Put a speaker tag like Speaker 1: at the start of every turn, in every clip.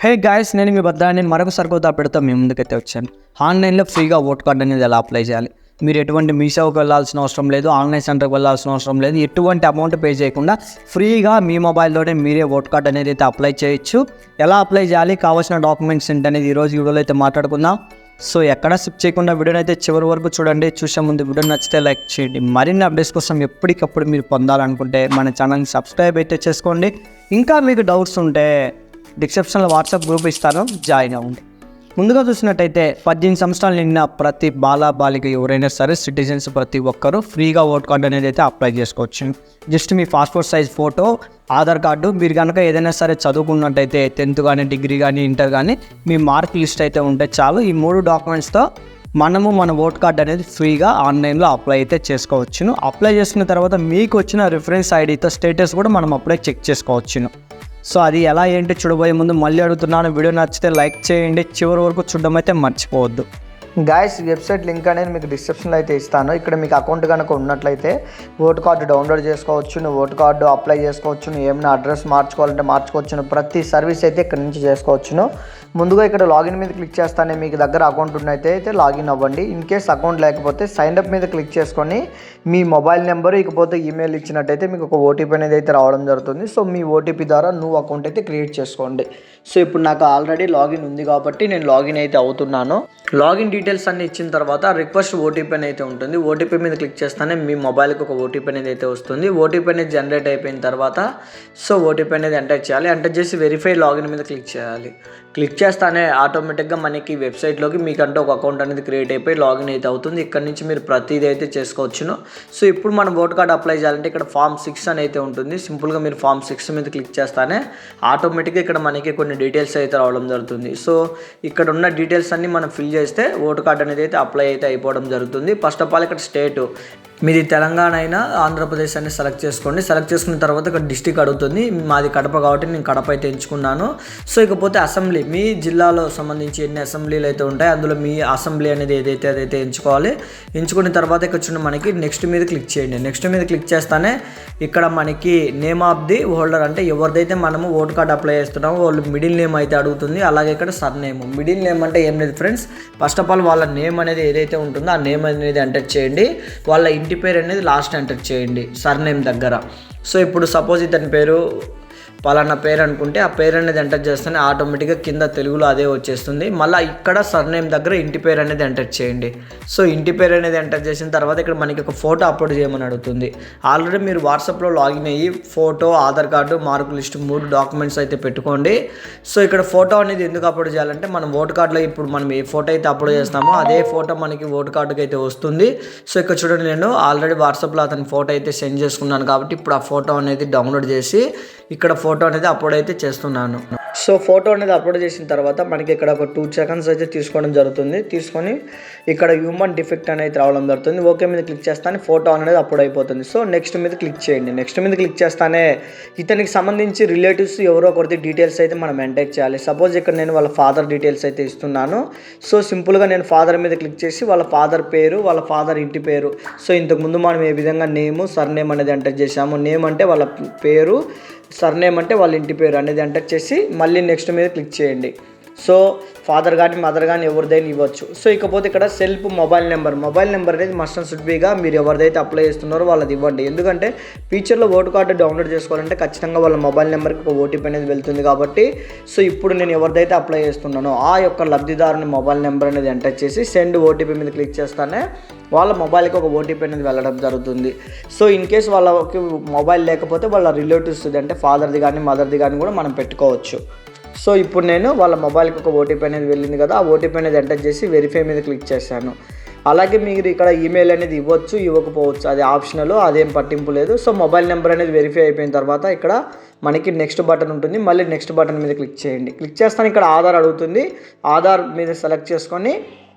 Speaker 1: Hey guys, నేను మీ బద్దా. నేను మరొకసారి కొత్త పెడతా మీ ముందుకైతే వచ్చాను. ఆన్లైన్లో ఫ్రీగా ఓట్ కార్డ్ అనేది ఎలా అప్లై చేయాలి. మీరు ఎటువంటి మీసేవకు వెళ్ళాల్సిన అవసరం లేదు, ఆన్లైన్ సెంటర్కి వెళ్ళాల్సిన అవసరం లేదు, ఎటువంటి అమౌంట్ పే చేయకుండా ఫ్రీగా మీ మొబైల్లోనే మీరే ఓట్ కార్డ్ అనేది అయితే అప్లై చేయొచ్చు. ఎలా అప్లై చేయాలి, కావాల్సిన డాక్యుమెంట్స్ ఏంటనేది ఈరోజు వీడియోలో అయితే మాట్లాడుకుందాం. సో ఎక్కడ స్కిప్ చేయకుండా వీడియోని అయితే చివరి వరకు చూడండి. చూసే ముందు వీడియో నచ్చితే లైక్ చేయండి. మరిన్ని అప్డేట్స్ కోసం ఎప్పటికప్పుడు మీరు పొందాలనుకుంటే మన ఛానల్ని సబ్స్క్రైబ్ అయితే చేసుకోండి. ఇంకా మీకు డౌట్స్ ఉంటే డిస్క్రిప్షన్లో వాట్సాప్ గ్రూప్ ఇస్తాను, జాయిన్ అవ్వండి. ముందుగా చూసినట్టయితే 18 సంవత్సరాలు నిన్న ప్రతి బాలిక ఎవరైనా సరే సిటిజన్స్ ప్రతి ఒక్కరూ ఫ్రీగా ఓట్ కార్డు అనేది అయితే అప్లై చేసుకోవచ్చు. జస్ట్ మీ passport size photo, Aadhaar card, మీరు కనుక ఏదైనా సరే చదువుకున్నట్టయితే 10th కానీ డిగ్రీ కానీ ఇంటర్ కానీ మీ మార్క్ లిస్ట్ అయితే ఉంటే చాలు. ఈ 3 డాక్యుమెంట్స్తో మన ఓట్ కార్డ్ అనేది ఫ్రీగా ఆన్లైన్లో అప్లై అయితే చేసుకోవచ్చును. అప్లై చేసుకున్న తర్వాత మీకు వచ్చిన రిఫరెన్స్ ఐడితో స్టేటస్ కూడా మనం అప్లై చెక్ చేసుకోవచ్చును. సో అది ఎలా ఏంటి చూడబోయే ముందు మళ్ళీ అడుగుతున్నాను, వీడియో నచ్చితే లైక్ చేయండి, చివరి వరకు చూడడం అయితే మర్చిపోవద్దు.
Speaker 2: గాయస్, వెబ్సైట్ లింక్ అనేది మీకు డిస్క్రిప్షన్లో అయితే ఇస్తాను. ఇక్కడ మీకు అకౌంట్ కనుక ఉన్నట్లయితే ఓటు కార్డు డౌన్లోడ్ చేసుకోవచ్చు, నువ్వు ఓటు కార్డు అప్లై చేసుకోవచ్చు, నువ్వు ఏమైనా అడ్రస్ మార్చుకోవాలంటే మార్చుకోవచ్చు, ప్రతి సర్వీస్ అయితే ఇక్కడ నుంచి చేసుకోవచ్చును. ముందుగా ఇక్కడ లాగిన్ మీద క్లిక్ చేస్తానే మీకు దగ్గర అకౌంట్ ఉన్నట్టయితే లాగిన్ అవ్వండి. ఇన్ కేస్ అకౌంట్ లేకపోతే సైన్ అప్ మీద క్లిక్ చేసుకొని మీ మొబైల్ నెంబర్ ఇకపోతే ఈమెయిల్ ఇచ్చినట్టయితే మీకు ఒక ఓటీపీ అనేది అయితే రావడం జరుగుతుంది. సో మీ ఓటీపీ ద్వారా నువ్వు అకౌంట్ అయితే క్రియేట్ చేసుకోండి. సో ఇప్పుడు నాకు ఆల్రెడీ లాగిన్ ఉంది కాబట్టి నేను లాగిన్ అయితే అవుతున్నాను. లాగిన్ డీటెయిల్స్ అన్ని ఇచ్చిన తర్వాత రిక్వెస్ట్ ఓటీపీ అని అయితే ఉంటుంది. ఓటీపీ మీద క్లిక్ చేస్తానే మీ మొబైల్కి ఒక ఓటీపీ అనేది అయితే వస్తుంది. ఓటీపీ అనేది జనరేట్ అయిపోయిన తర్వాత సో ఓటీపీ అనేది ఎంటర్ చేయాలి. ఎంటర్ చేసి వెరిఫై లాగిన్ మీద క్లిక్ చేయాలి. క్లిక్ చేస్తానే ఆటోమేటిక్గా మనకి వెబ్సైట్లోకి మీకంటే ఒక అకౌంట్ అనేది క్రియేట్ అయిపోయి లాగిన్ అయితే అవుతుంది. ఇక్కడ నుంచి మీరు ప్రతిదీ అయితే చేసుకోవచ్చును. సో ఇప్పుడు మనం ఓట్ కార్డ్ అప్లై చేయాలంటే ఇక్కడ ఫామ్ 6 అని అయితే ఉంటుంది. సింపుల్గా మీరు ఫామ్ 6 మీద క్లిక్ చేస్తానే ఆటోమేటిక్గా ఇక్కడ మనకి కొన్ని డీటెయిల్స్ అయితే రావడం జరుగుతుంది. సో ఇక్కడ ఉన్న డీటెయిల్స్ అన్ని మనం ఫిల్ చేస్తే ఓట్ కార్డ్ అనేది అయితే అప్లై అయితే అయిపోవడం జరుగుతుంది. ఫస్ట్ ఆఫ్ ఆల్ ఇక్కడ స్టేటు మీది తెలంగాణ అయినా ఆంధ్రప్రదేశ్ అని సెలెక్ట్ చేసుకోండి. సెలెక్ట్ చేసుకున్న తర్వాత ఇక్కడ డిస్టిక్ అడుగుతుంది. మాది కడప కాబట్టి నేను కడప అయితే ఎంచుకున్నాను. సో ఇకపోతే అసెంబ్లీ, మీ జిల్లాలో సంబంధించి ఎన్ని అసెంబ్లీలు అయితే ఉంటాయి అందులో మీ అసెంబ్లీ అనేది ఏదైతే అదైతే ఎంచుకోవాలి. ఎంచుకున్న తర్వాత ఇక్కడ చూడండి మనకి నెక్స్ట్ మీద క్లిక్ చేయండి. నెక్స్ట్ మీద క్లిక్ చేస్తానే ఇక్కడ మనకి నేమ్ ఆఫ్ ది హోల్డర్, అంటే ఎవరిదైతే మనము ఓట్ కార్డ్ అప్లై చేస్తున్నామో వాళ్ళు మిడిల్ నేమ్ అయితే అడుగుతుంది. అలాగే ఇక్కడ సర్ నేమ్. మిడిల్ నేమ్ అంటే ఏం లేదు ఫ్రెండ్స్, ఫస్ట్ ఆఫ్ ఆల్ వాళ్ళ నేమ్ అనేది ఏదైతే ఉంటుందో ఆ నేమ్ అనేది ఎంటర్ చేయండి. వాళ్ళ ఇంటి పేరు అనేది లాస్ట్ ఎంటర్ చేయండి సర్ నేమ్ దగ్గర. సో ఇప్పుడు సపోజ్ ఇతని పేరు పలానా పేరు అనుకుంటే ఆ పేరు అనేది ఎంటర్ చేస్తేనే ఆటోమేటిక్గా కింద తెలుగులో అదే వచ్చేస్తుంది. మళ్ళీ ఇక్కడ సర్నేమ్ దగ్గర ఇంటి పేరు అనేది ఎంటర్ చేయండి. సో ఇంటి పేరు అనేది ఎంటర్ చేసిన తర్వాత ఇక్కడ మనకి ఒక ఫోటో అప్లోడ్ చేయమని అడుగుతుంది. ఆల్రెడీ మీరు వాట్సాప్లో లాగిన్ అయ్యి photo, Aadhaar card, mark list 3 documents అయితే పెట్టుకోండి. సో ఇక్కడ ఫోటో అనేది ఎందుకు అప్లోడ్ చేయాలంటే మనం ఓట్ కార్డులో ఇప్పుడు మనం ఏ ఫోటో అయితే అప్లోడ్ చేస్తామో అదే ఫోటో మనకి ఓట్ కార్డుకి అయితే వస్తుంది. సో ఇక్కడ చూడండి, నేను ఆల్రెడీ వాట్సాప్లో అతని ఫోటో అయితే సెండ్ చేసుకున్నాను కాబట్టి ఇప్పుడు ఆ ఫోటో అనేది డౌన్లోడ్ చేసి ఇక్కడ ఫోటో అనేది అప్లోడ్ అయితే చేస్తున్నాను. సో ఫోటో అనేది అప్లోడ్ చేసిన తర్వాత మనకి ఇక్కడ ఒక 2 seconds అయితే తీసుకోవడం జరుగుతుంది. తీసుకొని ఇక్కడ హ్యూమన్ డిఫెక్ట్ అనేది రావడం జరుగుతుంది. ఓకే మీద క్లిక్ చేస్తానే ఫోటో అనేది అప్లోడ్ అయిపోతుంది. సో నెక్స్ట్ మీద క్లిక్ చేయండి. నెక్స్ట్ మీద క్లిక్ చేస్తానే ఇతనికి సంబంధించి రిలేటివ్స్ ఎవరో ఒకరిది డీటెయిల్స్ అయితే మనం ఎంటర్ చేయాలి. సపోజ్ ఇక్కడ నేను వాళ్ళ ఫాదర్ డీటెయిల్స్ అయితే ఇస్తున్నాను. సో సింపుల్గా నేను ఫాదర్ మీద క్లిక్ చేసి వాళ్ళ ఫాదర్ పేరు, వాళ్ళ ఫాదర్ ఇంటి పేరు, సో ఇంతకుముందు మనం ఏ విధంగా నేము, సర్నేమ్ అనేది ఎంటర్ చేసాము. నేమ్ అంటే వాళ్ళ పేరు, సర్నేమ్ అంటే వాళ్ళ ఇంటి పేరు అనేది ఎంటర్ చేసి మళ్ళీ నెక్స్ట్ మీద క్లిక్ చేయండి. సో ఫాదర్ కానీ మదర్ కానీ ఎవరిదైనా ఇవ్వచ్చు. సో ఇకపోతే ఇక్కడ సెల్ఫ్ మొబైల్ నెంబర్ అనేది మస్ట్ అండ్ షుడ్ బీగా మీరు ఎవరిదైతే అప్లై చేస్తున్నారో వాళ్ళది ఇవ్వండి. ఎందుకంటే ఫ్యూచర్లో ఓటు కార్డు డౌన్లోడ్ చేసుకోవాలంటే ఖచ్చితంగా వాళ్ళ మొబైల్ నెంబర్కి ఒక ఓటీపీ అనేది వెళ్తుంది కాబట్టి సో ఇప్పుడు నేను ఎవరిదైతే అప్లై చేస్తున్నానో ఆ యొక్క లబ్ధిదారుని మొబైల్ నెంబర్ అనేది ఎంటర్ చేసి సెండ్ ఓటీపీ మీద క్లిక్ చేస్తానే వాళ్ళ మొబైల్కి ఒక ఓటీపీ అనేది వెళ్ళడం జరుగుతుంది. సో ఇన్ కేస్ వాళ్ళకి మొబైల్ లేకపోతే వాళ్ళ రిలేటివ్స్ అంటే ఫాదర్ది కానీ మదర్ది కానీ కూడా మనం పెట్టుకోవచ్చు. సో ఇప్పుడు నేను వాళ్ళ మొబైల్కి ఒక ఓటీపీ అనేది వెళ్ళింది కదా, ఆ ఓటీపీ అనేది ఎంటర్ చేసి వెరిఫై మీద క్లిక్ చేశాను. అలాగే మీరు ఇక్కడ ఈమెయిల్ అనేది ఇవ్వచ్చు, ఇవ్వకపోవచ్చు, అది ఆప్షనల్, అదేం పట్టింపు లేదు. సో మొబైల్ నెంబర్ అనేది వెరిఫై అయిపోయిన తర్వాత ఇక్కడ మనకి నెక్స్ట్ బటన్ ఉంటుంది. మళ్ళీ నెక్స్ట్ బటన్ మీద క్లిక్ చేయండి. క్లిక్ చేస్తాను ఇక్కడ ఆధార్ అడుగుతుంది. ఆధార్ మీద సెలెక్ట్ చేసుకొని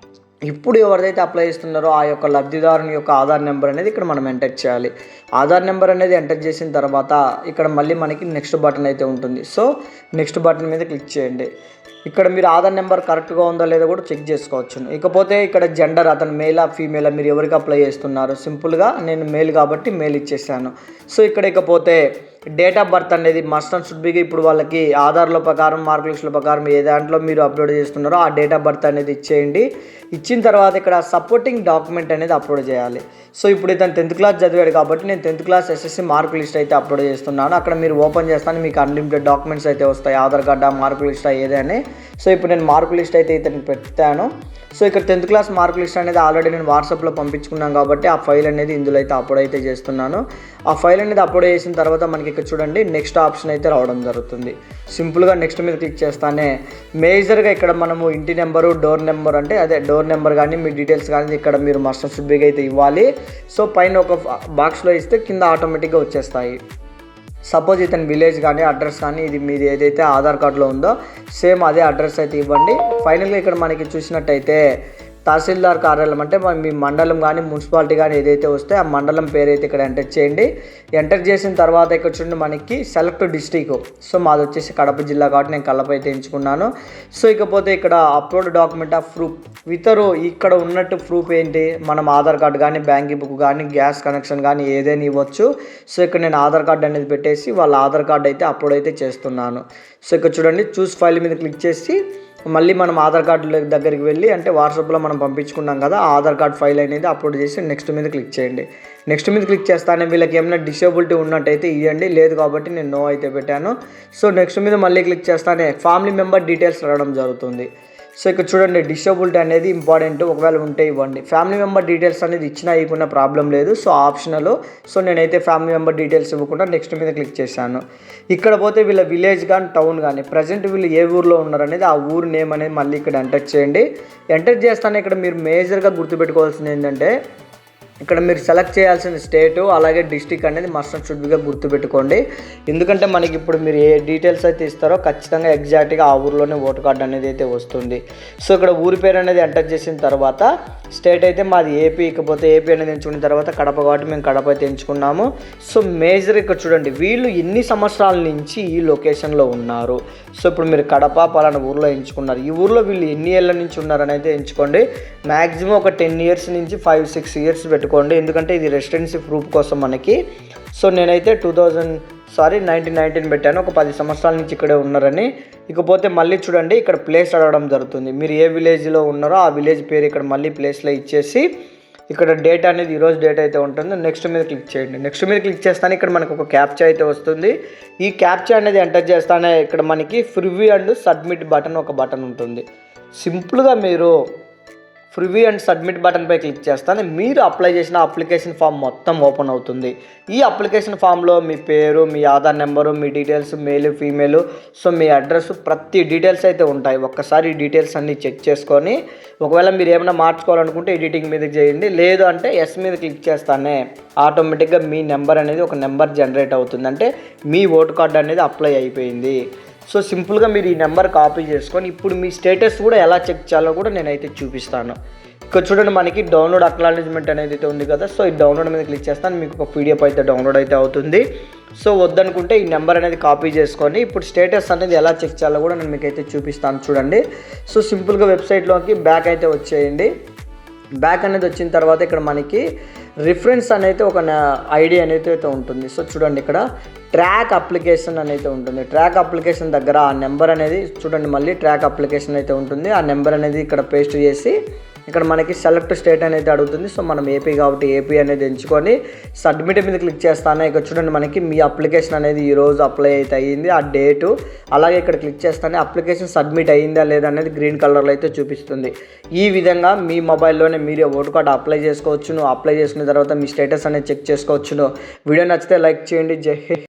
Speaker 2: ఇప్పుడు ఎవరిదైతే అప్లై చేస్తున్నారో ఆ యొక్క లబ్ధిదారుని యొక్క ఆధార్ నెంబర్ అనేది ఇక్కడ మనం ఎంటర్ చేయాలి. ఆధార్ నెంబర్ అనేది ఎంటర్ చేసిన తర్వాత ఇక్కడ మళ్ళీ మనకి నెక్స్ట్ బటన్ అయితే ఉంటుంది. సో నెక్స్ట్ బటన్ మీద క్లిక్ చేయండి. ఇక్కడ మీరు ఆధార్ నెంబర్ కరెక్ట్గా ఉందో లేదో కూడా చెక్ చేసుకోవచ్చు. ఇకపోతే ఇక్కడ జెండర్, అతను మేలా ఫీమేలా, మీరు ఎవరికి అప్లై చేస్తున్నారు, సింపుల్గా నేను మేల్ కాబట్టి మేల్ ఇచ్చేసాను. సో ఇక్కడ ఇకపోతే డేట్ ఆఫ్ బర్త్ అనేది మస్ట్ అండ్ షుడ్ బిగా ఇప్పుడు వాళ్ళకి ఆధార్లో ప్రకారం మార్క్ లిస్టుల ప్రకారం ఏ దాంట్లో మీరు అప్లోడ్ చేస్తున్నారో ఆ డేట్ ఆఫ్ బర్త్ అనేది ఇచ్చేయండి. ఇచ్చిన తర్వాత ఇక్కడ సపోర్టింగ్ డాక్యుమెంట్ అనేది అప్లోడ్ చేయాలి. సో ఇప్పుడు ఇతను 10th క్లాస్ చదివాడు కాబట్టి నేను 10th class SSC mark list అయితే అప్లోడ్ చేస్తున్నాను. అక్కడ మీరు ఓపెన్ చేస్తాను, మీకు అన్లిమిటెడ్ డాక్యుమెంట్స్ అయితే వస్తాయి, ఆధార్ కార్డా మార్క్ లిస్ట్ ఏదైనా. సో ఇప్పుడు నేను మార్క్ లిస్ట్ అయితే ఇతను పెట్టాను. సో ఇక్కడ 10th క్లాస్ మార్క్ లిస్ట్ అనేది ఆల్రెడీ నేను వాట్సాప్లో పంపించుకున్నాను కాబట్టి ఆ ఫైల్ అనేది ఇందులో అయితే అప్లోడ్ అయితే చేస్తున్నాను. ఆ ఫైల్ అనేది అప్లోడ్ చేసిన తర్వాత మనకి ఇక్కడ చూడండి నెక్స్ట్ ఆప్షన్ అయితే రావడం జరుగుతుంది. సింపుల్గా నెక్స్ట్ మీద క్లిక్ చేస్తానే మేజర్గా ఇక్కడ మనము ఇంటి నెంబరు, డోర్ నెంబర్ అంటే అదే డోర్ నెంబర్ కానీ మీ డీటెయిల్స్ కానీ ఇక్కడ మీరు మస్ట్ అండ్ షుడ్ బిగా అయితే ఇవ్వాలి. సో పైన ఒక బాక్స్లో ఇస్తే కింద ఆటోమేటిక్గా వచ్చేస్తాయి. సపోజ్ ఇతని విలేజ్ కానీ అడ్రస్ కానీ ఇది మీది ఏదైతే ఆధార్ కార్డులో ఉందో సేమ్ అదే అడ్రస్ అయితే ఇవ్వండి. ఫైనల్గా ఇక్కడ మనకి చూసినట్టయితే తహసీల్దార్ కార్యాలయం అంటే మీ మండలం కానీ మున్సిపాలిటీ కానీ ఏదైతే వస్తే ఆ మండలం పేరు అయితే ఇక్కడ ఎంటర్ చేయండి. ఎంటర్ చేసిన తర్వాత ఇక్కడ చూడండి మనకి సెలెక్ట్ డిస్ట్రిక్ట్. సో మాది వచ్చేసి కడప జిల్లా కాబట్టి నేను కడప అయితే ఎంచుకున్నాను. సో ఇకపోతే ఇక్కడ అప్లోడ్ డాక్యుమెంట్ ఆఫ్ ప్రూఫ్ ఇతరు ఇక్కడ ఉన్నట్టు ప్రూఫ్ ఏంటి, మనం ఆధార్ కార్డు కానీ బ్యాంకింగ్ బుక్ కానీ గ్యాస్ కనెక్షన్ కానీ ఏదైనా ఇవ్వచ్చు. సో ఇక్కడ నేను ఆధార్ కార్డు అనేది పెట్టేసి వాళ్ళ ఆధార్ కార్డు అయితే అప్లోడ్ అయితే చేస్తున్నాను. సో ఇక్కడ చూడండి చూస్ ఫైల్ మీద క్లిక్ చేసి మళ్ళీ మనం ఆధార్ కార్డు దగ్గరికి వెళ్ళి అంటే వాట్సాప్లో మనం పంపించుకున్నాం కదా ఆ ఆధార్ కార్డ్ ఫైల్ అనేది అప్లోడ్ చేసి నెక్స్ట్ మీద క్లిక్ చేయండి. నెక్స్ట్ మీద క్లిక్ చేస్తానే వీళ్ళకి ఏమైనా డిసేబిలిటీ ఉన్నట్టయితే ఇవ్వండి, లేదు కాబట్టి నేను నో అయితే పెట్టాను. సో నెక్స్ట్ మీద మళ్ళీ క్లిక్ చేస్తానే ఫ్యామిలీ మెంబర్ డీటెయిల్స్ రావడం జరుగుతుంది. సో ఇక్కడ చూడండి డిసేబిలిటీ అనేది ఇంపార్టెంట్, ఒకవేళ ఉంటే ఇవ్వండి. ఫ్యామిలీ మెంబర్ డీటెయిల్స్ అనేది ఇచ్చినా ఇవ్వకుండా ప్రాబ్లం లేదు. So optional. సో నేనైతే ఫ్యామిలీ మెంబర్ డీటెయిల్స్ ఇవ్వకుండా నెక్స్ట్ మీద క్లిక్ చేశాను. ఇక్కడ పోతే వీళ్ళ విలేజ్ కానీ టౌన్ కానీ ప్రజెంట్ వీళ్ళు ఏ ఊర్లో ఉన్నారనేది ఆ ఊరు నేమ్ అనేది మళ్ళీ ఇక్కడ ఎంటర్ చేయండి. ఎంటర్ చేస్తానే ఇక్కడ మీరు మేజర్గా గుర్తుపెట్టుకోవాల్సింది ఏంటంటే ఇక్కడ మీరు సెలెక్ట్ చేయాల్సిన స్టేటు అలాగే డిస్టిక్ అనేది మస్ట్ అండ్ షుడ్ బిగా గుర్తుపెట్టుకోండి. ఎందుకంటే మనకి ఇప్పుడు మీరు ఏ డీటెయిల్స్ అయితే ఇస్తారో ఖచ్చితంగా ఎగ్జాక్ట్గా ఆ ఊరిలోనే ఓటర్ కార్డు అనేది అయితే వస్తుంది. సో ఇక్కడ ఊరి పేరు అనేది ఎంటర్ చేసిన తర్వాత స్టేట్ అయితే మాది ఏపీ, ఇకపోతే ఏపీ అనేది ఎంచుకున్న తర్వాత కడప కాబట్టి మేము కడప అయితే ఎంచుకున్నాము. సో మేజర్ ఇక్కడ చూడండి వీళ్ళు ఎన్ని సంవత్సరాల నుంచి ఈ లొకేషన్లో ఉన్నారు. సో ఇప్పుడు మీరు కడప పలానా ఊర్లో ఎంచుకున్నారు, ఈ ఊర్లో వీళ్ళు ఎన్ని ఏళ్ళ నుంచి ఉన్నారని అయితే ఎంచుకోండి. మ్యాక్సిమం ఒక 10 years నుంచి 5-6 years పెట్టుకోండి, ఎందుకంటే ఇది రెసిడెన్సీ ప్రూఫ్ కోసం మనకి. సో నేనైతే 1919 పెట్టాను, ఒక 10 సంవత్సరాల నుంచి ఇక్కడే ఉన్నారని. ఇకపోతే మళ్ళీ చూడండి ఇక్కడ ప్లేస్ అడగడం జరుగుతుంది. మీరు ఏ విలేజ్లో ఉన్నారో ఆ విలేజ్ పేరు ఇక్కడ మళ్ళీ ప్లేస్లో ఇచ్చేసి ఇక్కడ డేట్ అనేది ఈరోజు డేట్ అయితే ఉంటుంది. నెక్స్ట్ మీద క్లిక్ చేయండి. నెక్స్ట్ మీద క్లిక్ చేస్తానే ఇక్కడ మనకు ఒక క్యాప్చా అయితే వస్తుంది. ఈ క్యాప్చా అనేది ఎంటర్ చేస్తానే ఇక్కడ మనకి ప్రివ్యూ అండ్ సబ్మిట్ బటన్ ఒక బటన్ ఉంటుంది. సింపుల్గా మీరు ప్రివ్యూ అండ్ సబ్మిట్ బటన్పై క్లిక్ చేస్తానే మీరు అప్లై చేసిన అప్లికేషన్ ఫామ్ మొత్తం ఓపెన్ అవుతుంది. ఈ అప్లికేషన్ ఫామ్లో మీ పేరు, మీ ఆధార్ నెంబరు, మీ డీటెయిల్స్, మేల్ ఫీమేల్, సో మీ అడ్రస్, ప్రతి డీటెయిల్స్ అయితే ఉంటాయి. ఒక్కసారి ఈ డీటెయిల్స్ అన్నీ చెక్ చేసుకొని ఒకవేళ మీరు ఏమైనా మార్చుకోవాలనుకుంటే ఎడిటింగ్ మీద చేయండి, లేదు అంటే ఎస్ మీద క్లిక్ చేస్తానే ఆటోమేటిక్గా మీ నెంబర్ అనేది ఒక నెంబర్ జనరేట్ అవుతుంది, అంటే మీ ఓటు కార్డు అనేది అప్లై అయిపోయింది. సో సింపుల్గా మీరు ఈ నెంబర్ కాపీ చేసుకొని ఇప్పుడు మీ స్టేటస్ కూడా ఎలా చెక్ చేయాలో కూడా నేనైతే చూపిస్తాను. ఇక్కడ చూడండి మనకి డౌన్లోడ్ అక్నాలెడ్జ్మెంట్ అనేది అయితే ఉంది కదా. సో ఈ డౌన్లోడ్ మీద క్లిక్ చేస్తాను, మీకు ఒక PDF అయితే డౌన్లోడ్ అయితే అవుతుంది. సో వద్దనుకుంటే ఈ నెంబర్ అనేది కాపీ చేసుకొని ఇప్పుడు స్టేటస్ అనేది ఎలా చెక్ చేయాలో కూడా నేను మీకు అయితే చూపిస్తాను చూడండి. సో సింపుల్గా వెబ్సైట్లోకి బ్యాక్ అయితే వచ్చేయండి. బ్యాక్ అనేది వచ్చిన తర్వాత ఇక్కడ మనకి రిఫరెన్స్ అనేది ఒక ఐడి అనేది అయితే ఉంటుంది. సో చూడండి ఇక్కడ ట్రాక్ అప్లికేషన్ అనేది ఉంటుంది. ట్రాక్ అప్లికేషన్ దగ్గర ఆ నెంబర్ అనేది చూడండి, మళ్ళీ ట్రాక్ అప్లికేషన్ అయితే ఉంటుంది. ఆ నెంబర్ అనేది ఇక్కడ పేస్ట్ చేసి ఇక్కడ మనకి సెలెక్ట్ స్టేట్ అనేది అడుగుతుంది. సో మనం ఏపీ కాబట్టి ఏపీ అనేది ఎంచుకొని సబ్మిట్ మీద క్లిక్ చేస్తానే ఇక్కడ చూడండి మనకి మీ అప్లికేషన్ అనేది ఈరోజు అప్లై అయితే అయ్యింది, ఆ డేటు. అలాగే ఇక్కడ క్లిక్ చేస్తానే అప్లికేషన్ సబ్మిట్ అయ్యిందా లేదా అనేది గ్రీన్ కలర్లో అయితే చూపిస్తుంది. ఈ విధంగా మీ మొబైల్లోనే మీరే ఓటు కార్డు అప్లై చేసుకోవచ్చును. అప్లై చేసుకున్న తర్వాత మీ స్టేటస్ అనేది చెక్ చేసుకోవచ్చును. వీడియో నచ్చితే లైక్ చేయండి. జై హింద్.